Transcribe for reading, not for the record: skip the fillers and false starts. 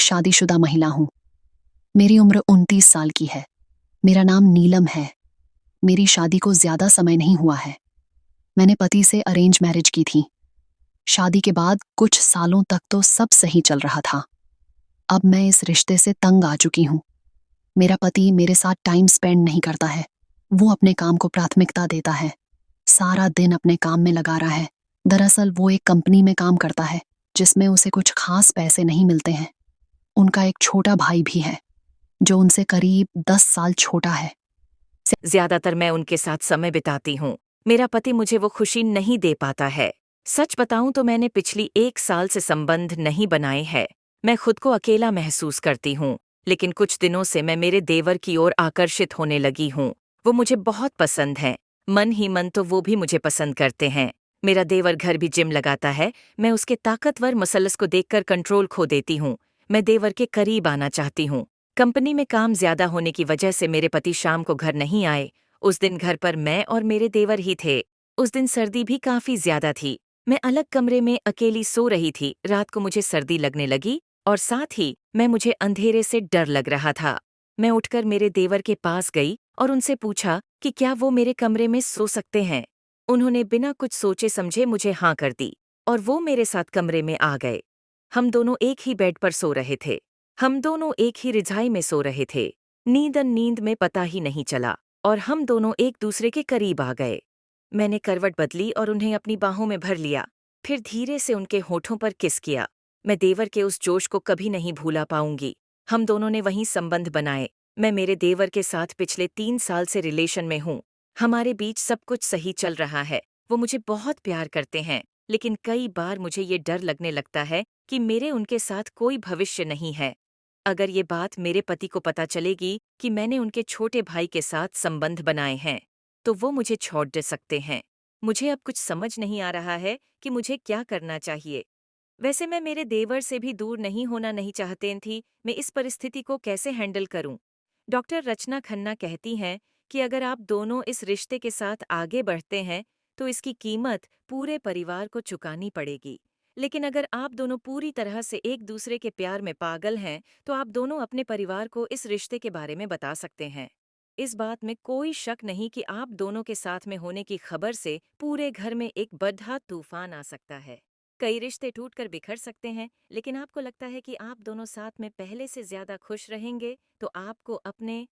शादीशुदा महिला हूँ। मेरी उम्र 29 साल की है। मेरा नाम नीलम है। मेरी शादी को ज़्यादा समय नहीं हुआ है। मैंने पति से अरेंज मैरिज की थी। शादी के बाद कुछ सालों तक तो सब सही चल रहा था। अब मैं इस रिश्ते से तंग आ चुकी हूँ। मेरा पति मेरे साथ टाइम स्पेंड नहीं करता है। वो अपने काम को प्राथमिकता देता है। सारा दिन अपने काम में लगा रहा है। दरअसल वो एक कंपनी में काम करता है जिसमें उसे कुछ खास पैसे नहीं मिलते हैं। उनका एक छोटा भाई भी है जो उनसे करीब 10 साल छोटा है। ज्यादातर मैं उनके साथ समय बिताती हूँ। मेरा पति मुझे वो खुशी नहीं दे पाता है। सच बताऊं तो मैंने पिछली 1 साल से संबंध नहीं बनाए हैं। मैं खुद को अकेला महसूस करती हूँ। लेकिन कुछ दिनों से मैं मेरे देवर की ओर आकर्षित होने लगी हूँ। वो मुझे बहुत पसंद हैं। मन ही मन तो वो भी मुझे पसंद करते हैं। मेरा देवर घर भी जिम लगाता है। मैं उसके ताकतवर मसल्स को देखकर कंट्रोल खो देती हूँ। मैं देवर के करीब आना चाहती हूँ। कंपनी में काम ज्यादा होने की वजह से मेरे पति शाम को घर नहीं आए। उस दिन घर पर मैं और मेरे देवर ही थे। उस दिन सर्दी भी काफी ज्यादा थी। मैं अलग कमरे में अकेली सो रही थी। रात को मुझे सर्दी लगने लगी और साथ ही मुझे अंधेरे से डर लग रहा था। मैं उठकर मेरे देवर के पास गई और उनसे पूछा कि क्या वो मेरे कमरे में सो सकते हैं। उन्होंने बिना कुछ सोचे समझे मुझे हाँ कर दी और वो मेरे साथ कमरे में आ गए। हम दोनों एक ही बेड पर सो रहे थे। हम दोनों एक ही रिजाई में सो रहे थे। नींद में पता ही नहीं चला और हम दोनों एक दूसरे के करीब आ गए। मैंने करवट बदली और उन्हें अपनी बाहों में भर लिया। फिर धीरे से उनके होठों पर किस किया। मैं देवर के उस जोश को कभी नहीं भूला पाऊंगी। हम दोनों ने वहीं संबंध बनाए। मैं मेरे देवर के साथ पिछले 3 साल से रिलेशन में हूँ। हमारे बीच सब कुछ सही चल रहा है। वो मुझे बहुत प्यार करते हैं। लेकिन कई बार मुझे ये डर लगने लगता है कि मेरे उनके साथ कोई भविष्य नहीं है। अगर ये बात मेरे पति को पता चलेगी कि मैंने उनके छोटे भाई के साथ संबंध बनाए हैं, तो वो मुझे छोड़ दे सकते हैं। मुझे अब कुछ समझ नहीं आ रहा है कि मुझे क्या करना चाहिए। वैसे मैं मेरे देवर से भी दूर नहीं होना नहीं चाहती थी। मैं इस परिस्थिति को कैसे हैंडल करूं? डॉक्टर रचना खन्ना कहती हैं कि अगर आप दोनों इस रिश्ते के साथ आगे बढ़ते हैं, तो इसकी कीमत पूरे परिवार को चुकानी पड़ेगी। लेकिन अगर आप दोनों पूरी तरह से एक दूसरे के प्यार में पागल हैं, तो आप दोनों अपने परिवार को इस रिश्ते के बारे में बता सकते हैं। इस बात में कोई शक नहीं कि आप दोनों के साथ में होने की खबर से पूरे घर में एक बड़ा तूफान आ सकता है। कई रिश्ते टूटकर बिखर सकते हैं, लेकिन आपको लगता है कि आप दोनों साथ में पहले से ज्यादा खुश रहेंगे, तो आपको अपने